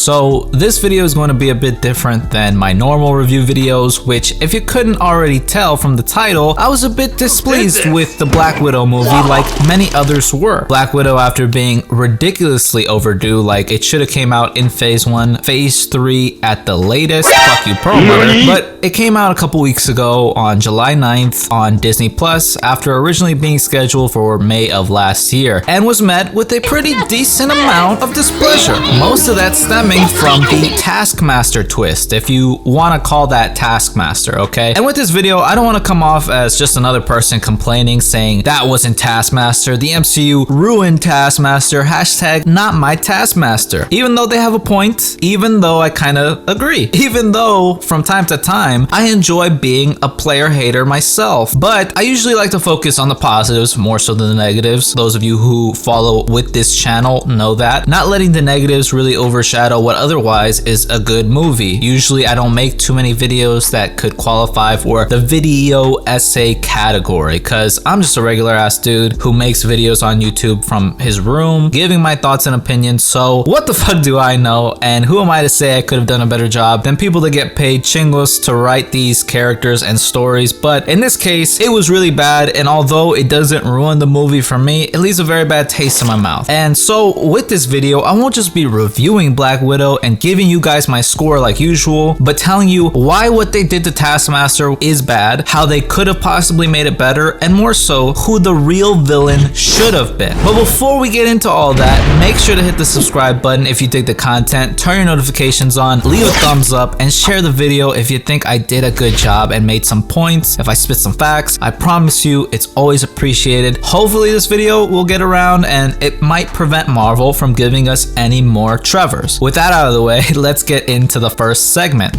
So this video is going to be a bit different than my normal review videos, which if you couldn't already tell from the title, I was a bit displeased with the Black Widow movie like many others were. Black Widow, after being ridiculously overdue, like it should have came out in phase 1, phase 3 at the latest, fuck you Pearl Mother, but it came out a couple weeks ago on July 9th on Disney Plus after originally being scheduled for May of last year, and was met with a pretty decent amount of displeasure. Most of that stemming from the Taskmaster twist, if you want to call that Taskmaster, okay? And with this video, I don't want to come off as just another person complaining saying that wasn't Taskmaster, the MCU ruined Taskmaster, hashtag not my Taskmaster. Even though they have a point, even though I kind of agree, even though from time to time I enjoy being a player hater myself, but I usually like to focus on the positives more so than the negatives. Those of you who follow with this channel know that, not letting the negatives really overshadow what otherwise is a good movie. Usually I don't make too many videos that could qualify for the video essay category, because I'm just a regular ass dude who makes videos on YouTube from his room giving my thoughts and opinions. So what the fuck do I know, and who am I to say I could have done a better job than people that get paid chingos to write these characters and stories? But in this case, it was really bad, and although it doesn't ruin the movie for me, it leaves a very bad taste in my mouth. And so with this video, I won't just be reviewing Black Widow and giving you guys my score like usual, but telling you why what they did to Taskmaster is bad, how they could have possibly made it better, and more so, who the real villain should have been. But before we get into all that, make sure to hit the subscribe button if you dig the content, turn your notifications on, leave a thumbs up, and share the video if you think I did a good job and made some points. If I spit some facts, I promise you it's always appreciated. Hopefully this video will get around and it might prevent Marvel from giving us any more Trevors. With that out of the way, let's get into the first segment.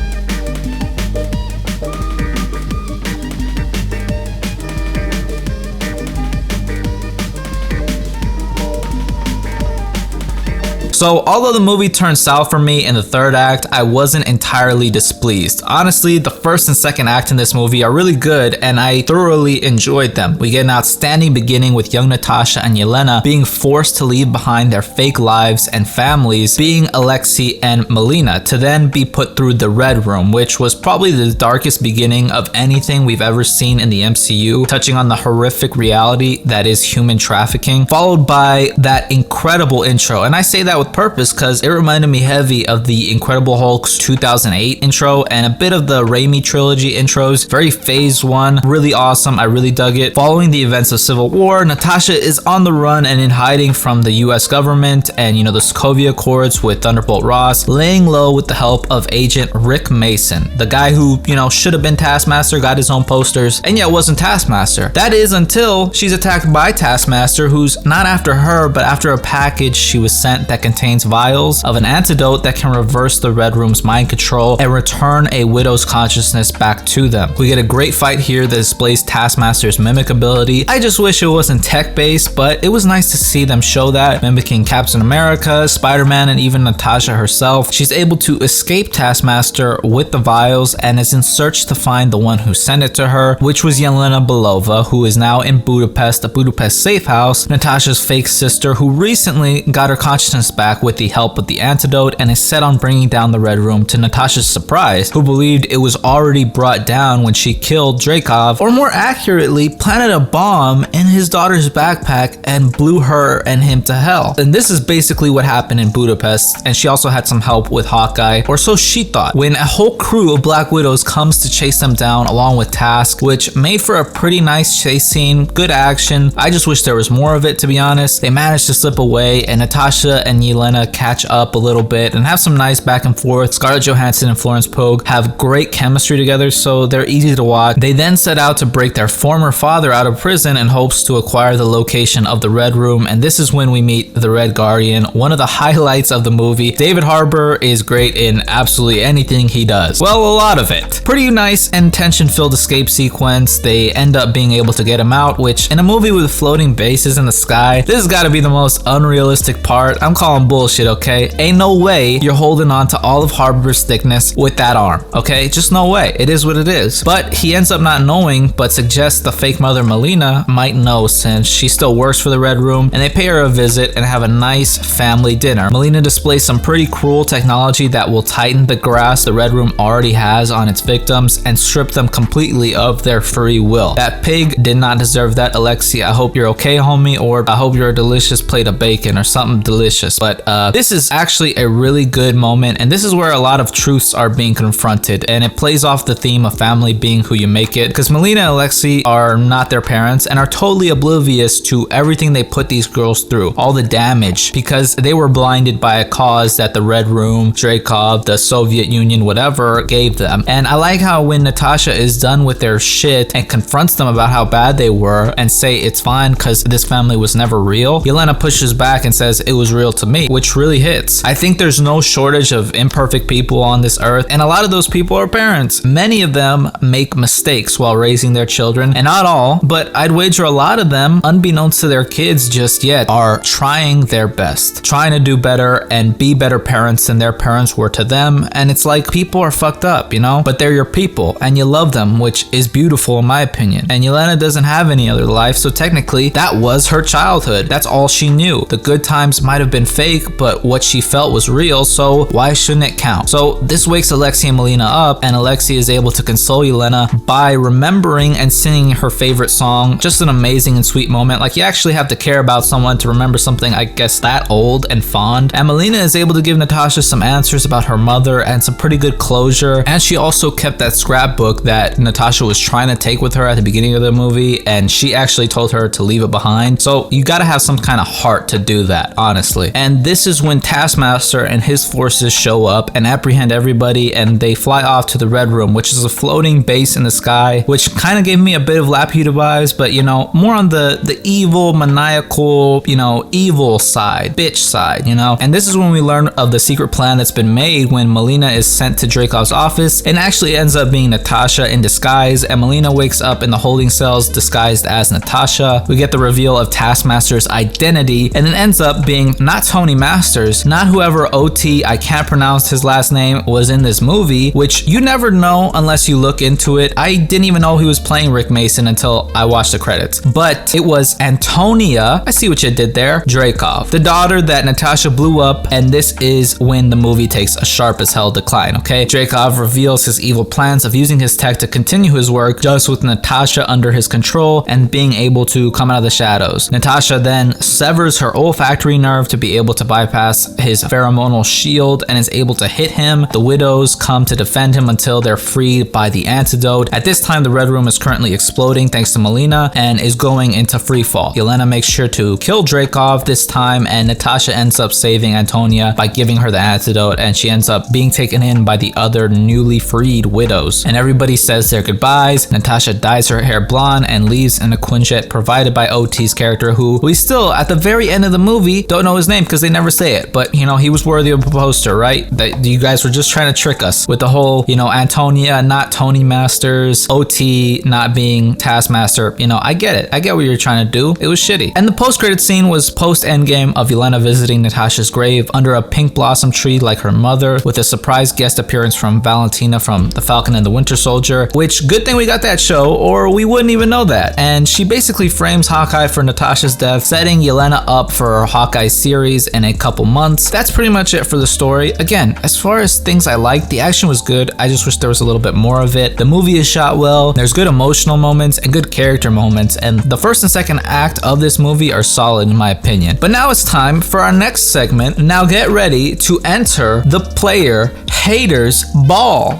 So although the movie turned south for me in the third act, I wasn't entirely displeased. Honestly, the first and second act in this movie are really good and I thoroughly enjoyed them. We get an outstanding beginning with young Natasha and Yelena being forced to leave behind their fake lives and families, being Alexei and Melina, to then be put through the Red Room, which was probably the darkest beginning of anything we've ever seen in the MCU, touching on the horrific reality that is human trafficking, followed by that incredible intro. And I say that with purpose because it reminded me heavy of the Incredible Hulk's 2008 intro and a bit of the Raimi trilogy intros. Very phase 1, really awesome. I really dug it. Following the events of Civil War, Natasha is on the run and in hiding from the US government and, you know, the Sokovia Accords with Thunderbolt Ross, laying low with the help of Agent Rick Mason, the guy who, you know, should have been Taskmaster, got his own posters, and yet wasn't Taskmaster. That is until she's attacked by Taskmaster, who's not after her, but after a package she was sent that contains vials of an antidote that can reverse the Red Room's mind control and return a widow's consciousness back to them. We get a great fight here that displays Taskmaster's mimic ability. I just wish it wasn't tech-based, but it was nice to see them show that, mimicking Captain America, Spider-Man, and even Natasha herself. She's able to escape Taskmaster with the vials and is in search to find the one who sent it to her, which was Yelena Belova, who is now in Budapest, the Budapest safe house, Natasha's fake sister, who recently got her consciousness back with the help of the antidote and is set on bringing down the Red Room, to Natasha's surprise, who believed it was already brought down when she killed Dreykov, or more accurately, planted a bomb in his daughter's backpack and blew her and him to hell. And this is basically what happened in Budapest, and she also had some help with Hawkeye, or so she thought, when a whole crew of Black Widows comes to chase them down along with Task, which made for a pretty nice chase scene, good action. I just wish there was more of it, to be honest. They managed to slip away and Natasha and Yelena catch up a little bit and have some nice back and forth. Scarlett Johansson and Florence Pugh have great chemistry together, so they're easy to watch. They then set out to break their former father out of prison in hopes to acquire the location of the Red Room, and this is when we meet the Red Guardian, one of the highlights of the movie. David Harbour is great in absolutely anything he does. Well, a lot of it. Pretty nice and tension-filled escape sequence. They end up being able to get him out, which in a movie with floating bases in the sky, this has got to be the most unrealistic part. I'm calling bullshit, okay? Ain't no way you're holding on to Olive Harbor's thickness with that arm, okay? Just no way. It is what it is. But he ends up not knowing, but suggests the fake mother Melina might know since she still works for the Red Room, and they pay her a visit and have a nice family dinner. Melina displays some pretty cruel technology that will tighten the grasp the Red Room already has on its victims and strip them completely of their free will. That pig did not deserve that, Alexi. I hope you're okay, homie, or I hope you're a delicious plate of bacon or something delicious. But this is actually a really good moment, and this is where a lot of truths are being confronted, and it plays off the theme of family being who you make it, because Melina and Alexi are not their parents and are totally oblivious to everything they put these girls through, all the damage, because they were blinded by a cause that the Red Room, Dreykov, the Soviet Union, whatever, gave them. And I like how when Natasha is done with their shit and confronts them about how bad they were and say it's fine because this family was never real, Yelena pushes back and says it was real to me, which really hits. I think there's no shortage of imperfect people on this earth, and a lot of those people are parents. Many of them make mistakes while raising their children, and not all, but I'd wager a lot of them, unbeknownst to their kids just yet, are trying their best, trying to do better and be better parents than their parents were to them. And it's like, people are fucked up, you know, but they're your people and you love them, which is beautiful in my opinion. And Yelena doesn't have any other life, so technically that was her childhood. That's all she knew. The good times might have been fake, but what she felt was real, so why shouldn't it count? So this wakes Alexi and Melina up, and Alexi is able to console Yelena by remembering and singing her favorite song. Just an amazing and sweet moment. Like, you actually have to care about someone to remember something, I guess, that old and fond. And Melina is able to give Natasha some answers about her mother and some pretty good closure. And she also kept that scrapbook that Natasha was trying to take with her at the beginning of the movie, and she actually told her to leave it behind. So you gotta have some kind of heart to do that, honestly. And this is when Taskmaster and his forces show up and apprehend everybody, and they fly off to the Red Room, which is a floating base in the sky, which kind of gave me a bit of Laputa vibes, but you know, more on the evil, maniacal, you know, evil side, bitch side, you know. And this is when we learn of the secret plan that's been made when Melina is sent to Dreykov's office and actually ends up being Natasha in disguise, and Melina wakes up in the holding cells disguised as Natasha. We get the reveal of Taskmaster's identity, and it ends up being not Tony Masters, not whoever OT, I can't pronounce his last name, was in this movie, which you never know unless you look into it. I didn't even know he was playing Rick Mason until I watched the credits. But it was Antonia, I see what you did there, Dreykov, the daughter that Natasha blew up, and this is when the movie takes a sharp as hell decline, okay? Dreykov reveals his evil plans of using his tech to continue his work just with Natasha under his control and being able to come out of the shadows. Natasha then severs her olfactory nerve to be able to bypass his pheromonal shield and is able to hit him. The widows come to defend him until they're freed by the antidote. At this time, the Red Room is currently exploding thanks to Melina and is going into free fall. Yelena makes sure to kill Dreykov this time, and Natasha ends up saving Antonia by giving her the antidote, and she ends up being taken in by the other newly freed widows. And everybody says their goodbyes. Natasha dyes her hair blonde and leaves in a Quinjet provided by OT's character, who we still, at the very end of the movie, don't know his name because they never say it. But, you know, he was worthy of a poster, right? That you guys were just trying to trick us with the whole, you know, Antonia not Tony Masters, OT not being Taskmaster. You know, I get it. I get what you're trying to do. It was shitty. And the post-credit scene was post-endgame of Yelena visiting Natasha's grave under a pink blossom tree like her mother, with a surprise guest appearance from Valentina from The Falcon and the Winter Soldier, which, good thing we got that show, or we wouldn't even know that. And she basically frames Hawkeye for Natasha's death, setting Yelena up for her Hawkeye series in a couple months. That's pretty much it for the story. Again, as far as things I liked, the action was good. I just wish there was a little bit more of it. The movie is shot well. There's good emotional moments and good character moments, and the first and second act of this movie are solid in my opinion. But now it's time for our next segment. Now get ready to enter the player haters ball.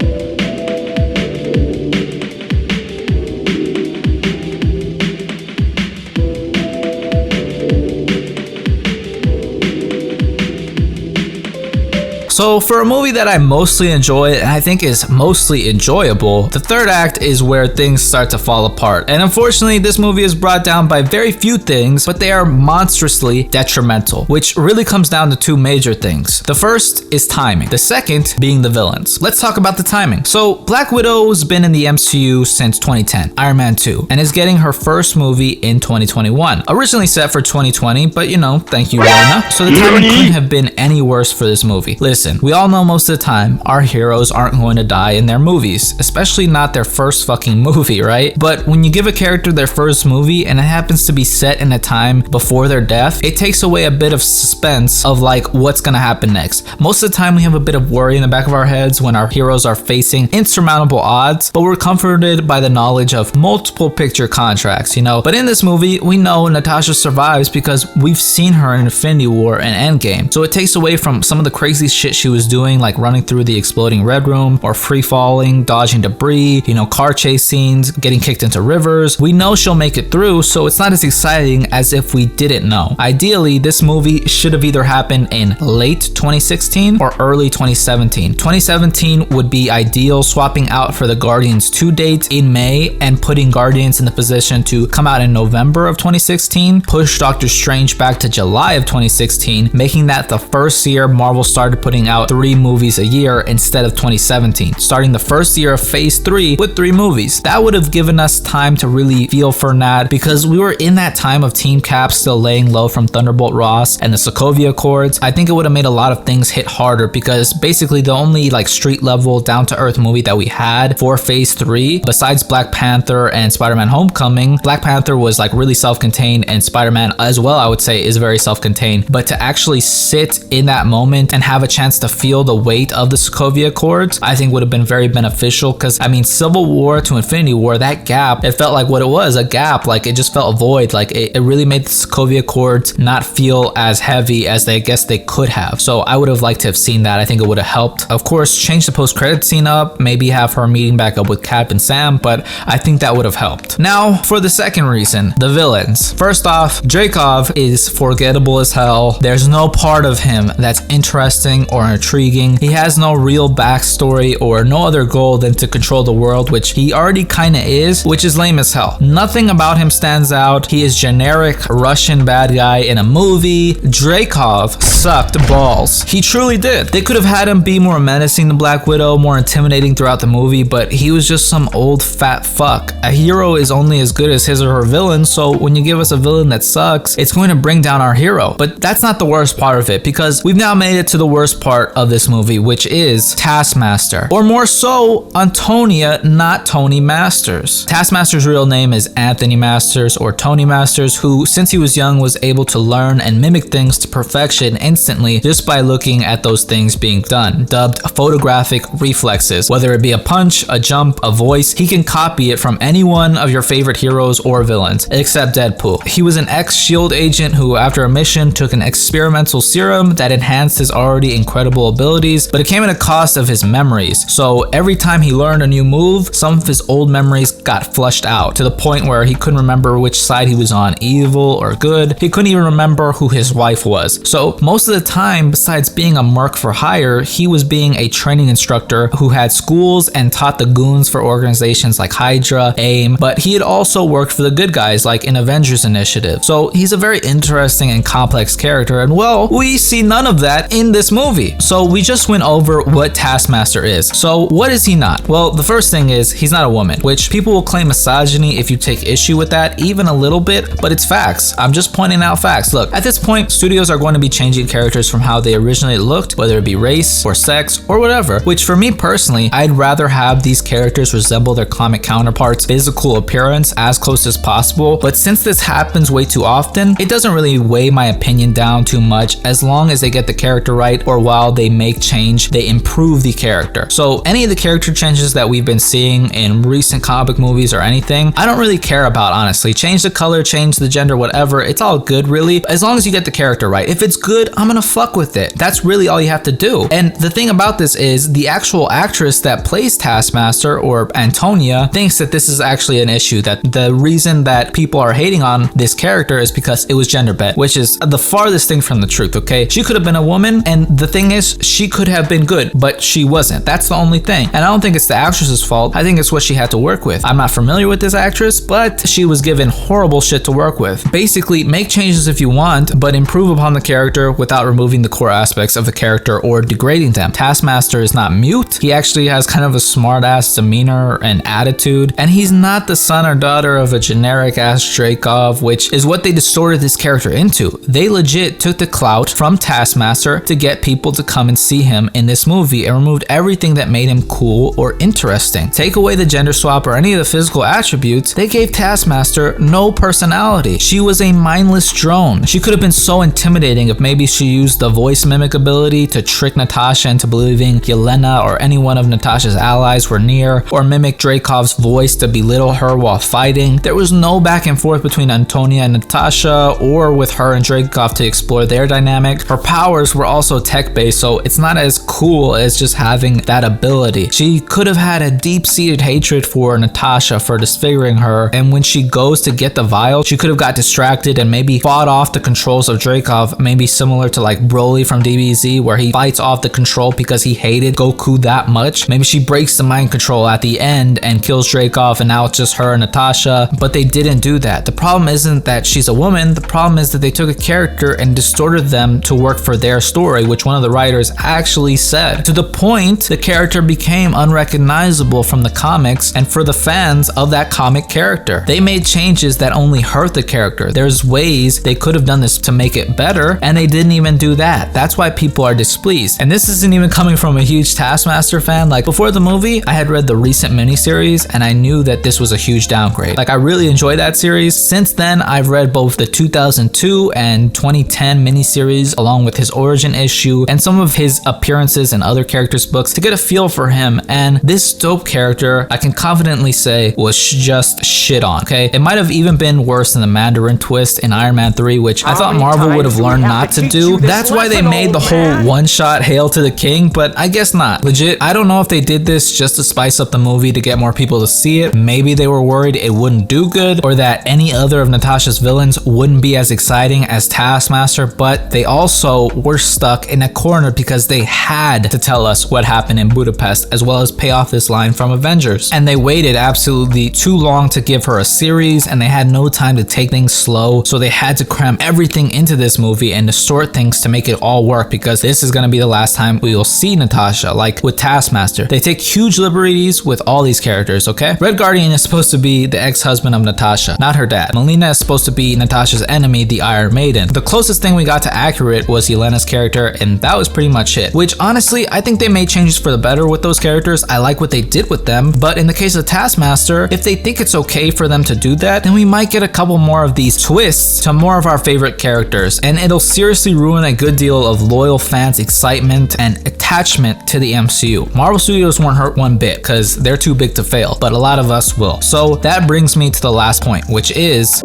So for a movie that I mostly enjoy and I think is mostly enjoyable, the third act is where things start to fall apart. And unfortunately, this movie is brought down by very few things, but they are monstrously detrimental, which really comes down to two major things. The first is timing. The second being the villains. Let's talk about the timing. So Black Widow's been in the MCU since 2010, Iron Man 2, and is getting her first movie in 2021. Originally set for 2020, but you know, thank you, Rona. So the timing couldn't have been any worse for this movie. Listen, we all know most of the time our heroes aren't going to die in their movies, especially not their first fucking movie, right? But when you give a character their first movie and it happens to be set in a time before their death, it takes away a bit of suspense of like what's gonna happen next. Most of the time we have a bit of worry in the back of our heads when our heroes are facing insurmountable odds, but we're comforted by the knowledge of multiple picture contracts, you know? But in this movie, we know Natasha survives because we've seen her in Infinity War and Endgame. So it takes away from some of the crazy shit she was doing, like running through the exploding Red Room or free falling, dodging debris, you know, car chase scenes, getting kicked into rivers. We know she'll make it through, so it's not as exciting as if we didn't know. Ideally, this movie should have either happened in late 2016 or early 2017. 2017 would be ideal, swapping out for the Guardians 2 date in May and putting Guardians in the position to come out in November of 2016, push Doctor Strange back to July of 2016, making that the first year Marvel started putting out 3 movies a year instead of 2017, starting the first year of Phase 3 with 3 movies. That would have given us time to really feel for Nat, because we were in that time of Team Cap still laying low from Thunderbolt Ross and the Sokovia Accords. I think it would have made a lot of things hit harder, because basically the only like street level down to earth movie that we had for Phase 3 besides Black Panther and Spider-Man Homecoming, Black Panther was like really self-contained, and Spider-Man as well I would say is very self-contained, but to actually sit in that moment and have a chance to feel the weight of the Sokovia Accords I think would have been very beneficial. Because I mean, Civil War to Infinity War, that gap, it felt like what it was, a gap. Like it just felt a void. Like it really made the Sokovia Accords not feel as heavy as I guess they could have. So I would have liked to have seen that. I think it would have helped. Of course, change the post-credit scene up, maybe have her meeting back up with Cap and Sam, but I think that would have helped. Now for the second reason, the villains. First off, Dreykov is forgettable as hell. There's no part of him that's interesting or intriguing. He has no real backstory or no other goal than to control the world, which he already kinda is, which is lame as hell. Nothing about him stands out. He is generic Russian bad guy in a movie. Dreykov sucked balls. He truly did. They could have had him be more menacing than Black Widow, more intimidating throughout the movie, but he was just some old fat fuck. A hero is only as good as his or her villain, so when you give us a villain that sucks, it's going to bring down our hero. But that's not the worst part of it, because we've now made it to the worst part of this movie, which is Taskmaster. Or more so, Antonia, not Tony Masters. Taskmaster's real name is Anthony Masters, or Tony Masters, who since he was young was able to learn and mimic things to perfection instantly just by looking at those things being done, dubbed photographic reflexes. Whether it be a punch, a jump, a voice, he can copy it from any one of your favorite heroes or villains, except Deadpool. He was an ex-SHIELD agent who, after a mission, took an experimental serum that enhanced his already incredible abilities, but it came at a cost of his memories. So every time he learned a new move, some of his old memories got flushed out, to the point where he couldn't remember which side he was on, evil or good. He couldn't even remember who his wife was. So most of the time, besides being a merc for hire, he was being a training instructor who had schools and taught the goons for organizations like Hydra, AIM, but he had also worked for the good guys like in Avengers Initiative. So he's a very interesting and complex character, and well, we see none of that in this movie. So we just went over what Taskmaster is. So what is he not? Well, the first thing is he's not a woman, which people will claim misogyny if you take issue with that even a little bit, but it's facts. I'm just pointing out facts. Look, at this point, studios are going to be changing characters from how they originally looked, whether it be race or sex or whatever, which for me personally, I'd rather have these characters resemble their comic counterparts' physical appearance as close as possible. But since this happens way too often, it doesn't really weigh my opinion down too much, as long as they get the character right, or while they make change, they improve the character. So any of the character changes that we've been seeing in recent comic movies or anything, I don't really care about, honestly. Change the color, change the gender, whatever, it's all good really, as long as you get the character right. If it's good, I'm gonna fuck with it. That's really all you have to do. And the thing about this is the actual actress that plays Taskmaster, or Antonia, thinks that this is actually an issue, that the reason that people are hating on this character is because it was gender bent, which is the farthest thing from the truth, okay? She could have been a woman, and the thing thing is, she could have been good, but she wasn't. That's the only thing. And I don't think it's the actress's fault. I think it's what she had to work with. I'm not familiar with this actress, but she was given horrible shit to work with. Basically, make changes if you want, but improve upon the character without removing the core aspects of the character or degrading them. Taskmaster is not mute. He actually has kind of a smart ass demeanor and attitude, and he's not the son or daughter of a generic ass Dreykov, which is what they distorted this character into. They legit took the clout from Taskmaster to get people to come and see him in this movie and removed everything that made him cool or interesting. Take away the gender swap or any of the physical attributes, they gave Taskmaster no personality. She was a mindless drone. She could have been so intimidating if maybe she used the voice mimic ability to trick Natasha into believing Yelena or any one of Natasha's allies were near, or mimic Dreykov's voice to belittle her while fighting. There was no back and forth between Antonia and Natasha, or with her and Dreykov to explore their dynamic. Her powers were also tech-based, so it's not as cool as just having that ability. She could have had a deep-seated hatred for Natasha for disfiguring her, and when she goes to get the vial, she could have got distracted and maybe fought off the controls of Dreykov, maybe similar to like Broly from DBZ, where he fights off the control because he hated Goku that much. Maybe she breaks the mind control at the end and kills Dreykov, and now it's just her and Natasha, but they didn't do that. The problem isn't that she's a woman, the problem is that they took a character and distorted them to work for their story, which one of the writers actually said. To the point, the character became unrecognizable from the comics and for the fans of that comic character. They made changes that only hurt the character. There's ways they could have done this to make it better, and they didn't even do that. That's why people are displeased. And this isn't even coming from a huge Taskmaster fan. Like, before the movie, I had read the recent miniseries and I knew that this was a huge downgrade. Like, I really enjoyed that series. Since then, I've read both the 2002 and 2010 miniseries along with his origin issue and some of his appearances in other characters' books to get a feel for him, and this dope character, I can confidently say, was just shit on, okay? It might have even been worse than the Mandarin twist in Iron Man 3, which I thought Marvel would have learned not to do. That's why they made the whole one-shot Hail to the King, but I guess not. Legit, I don't know if they did this just to spice up the movie to get more people to see it. Maybe they were worried it wouldn't do good, or that any other of Natasha's villains wouldn't be as exciting as Taskmaster, but they also were stuck in a corner because they had to tell us what happened in Budapest, as well as pay off this line from Avengers. And they waited absolutely too long to give her a series, and they had no time to take things slow, so they had to cram everything into this movie and distort things to make it all work, because this is going to be the last time we will see Natasha. Like with Taskmaster, they take huge liberties with all these characters, okay? Red Guardian is supposed to be the ex-husband of Natasha, not her dad. Melina is supposed to be Natasha's enemy, the Iron Maiden. The closest thing we got to accurate was Yelena's character, and that was pretty much it. Which honestly, I think they made changes for the better with those characters. I like what they did with them, but in the case of Taskmaster, if they think it's okay for them to do that, then we might get a couple more of these twists to more of our favorite characters, and it'll seriously ruin a good deal of loyal fans' excitement and attachment to the MCU. Marvel Studios won't hurt one bit because they're too big to fail, but a lot of us will. So that brings me to the last point, which is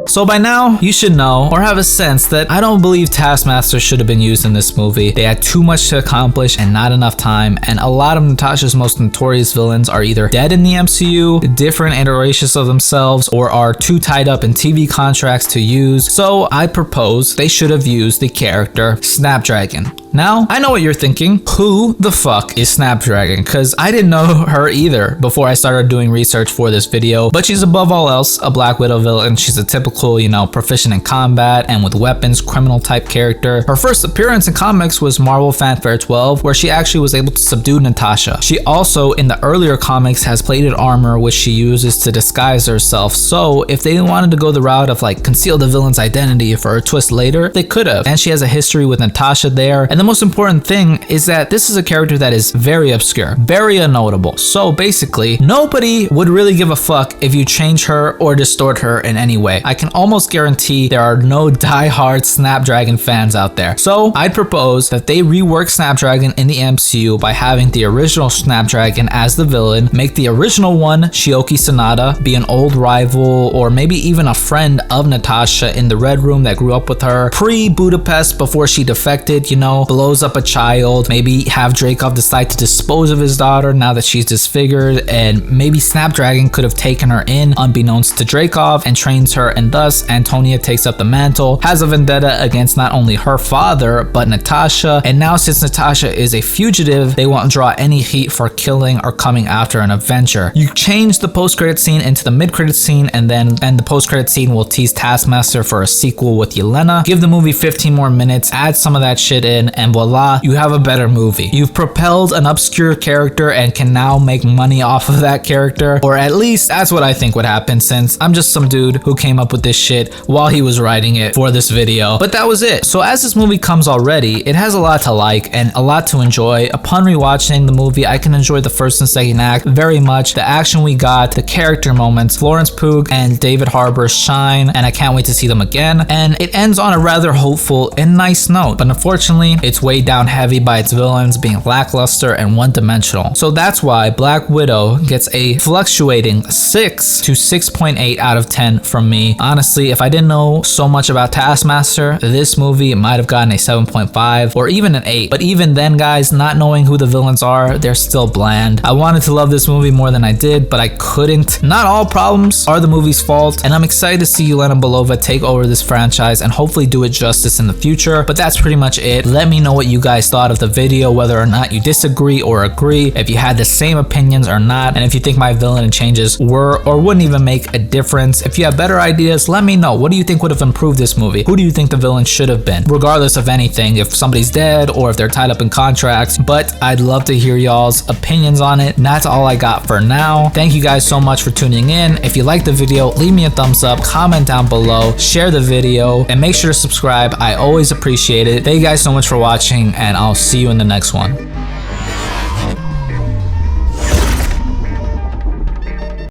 so by now, you should know or have a sense that I don't believe Taskmaster should have been used in this movie. They had too much to accomplish and not enough time, and a lot of Natasha's most notorious villains are either dead in the MCU, different iterations of themselves, or are too tied up in TV contracts to use. So I propose they should have used the character Snapdragon. Now, I know what you're thinking. Who the fuck is Snapdragon? Because I didn't know her either before I started doing research for this video, but she's above all else a Black Widow villain. She's a typical, you know, proficient in combat and with weapons, criminal type character. Her first appearance in comics was Marvel Fanfare 12, where she actually was able to subdue Natasha. She also, in the earlier comics, has plated armor, which she uses to disguise herself. So if they wanted to go the route of like conceal the villain's identity for a twist later, they could have. And she has a history with Natasha there. And the most important thing is that this is a character that is very obscure, very unnotable. So basically, nobody would really give a fuck if you change her or distort her in any way. I can almost guarantee there are no die-hard Snapdragon fans out there. So I'd propose that they rework Snapdragon in the MCU by having the original Snapdragon as the villain, make the original one, Shioki Sanada, be an old rival or maybe even a friend of Natasha in the Red Room that grew up with her pre-Budapest before she defected, you know, blows up a child, maybe have Dreykov decide to dispose of his daughter now that she's disfigured, and maybe Snapdragon could have taken her in unbeknownst to Dreykov and trains her, and thus Antonia takes up the mantle, has a vendetta against not only her father but Natasha, and now since Natasha is a fugitive, they won't draw any heat for killing or coming after an Avenger. You change the post-credit scene into the mid-credit scene, and the post-credit scene will tease Taskmaster for a sequel with Yelena. Give the movie 15 more minutes, add some of that shit in, and voila, you have a better movie. You've propelled an obscure character and can now make money off of that character, or at least that's what I think would happen, since I'm just some dude who came up with this shit while he was writing it for this video. But that was it. So as this movie comes already, it has a lot to like and a lot to enjoy. Upon rewatching the movie, I can enjoy the first and second act very much. The action we got, the character moments, Florence Pugh and David Harbour shine, and I can't wait to see them again. And it ends on a rather hopeful and nice note, but unfortunately it's weighed down heavy by its villains being lackluster and one-dimensional. So that's why Black Widow gets a fluctuating 6 to 6.8 out of 10 from me. Honestly, if I didn't know so much about Taskmaster, this movie might have gotten a 7.5 or even an 8. But even then, guys, not knowing who the villains are, they're still bland. I wanted to love this movie more than I did, but I couldn't. Not all problems are the movie's fault, and I'm excited to see Yelena Belova take over this franchise and hopefully do it justice in the future. But that's pretty much it. Let me know what you guys thought of the video, whether or not you disagree or agree, if you had the same opinions or not, and if you think my villain and changes were or wouldn't even make a difference. If you have better ideas, let me know. What do you think would have improved this movie? Who do you think the villain should have been? Regardless of anything, if somebody's dead or if they're tied up in contracts, but I'd love to hear y'all's opinions on it. And that's all I got for now. Thank you guys so much for tuning in. If you liked the video, leave me a thumbs up, comment down below, share the video, and make sure to subscribe. I always appreciate it. Thank you guys so much for watching, and I'll see you in the next one.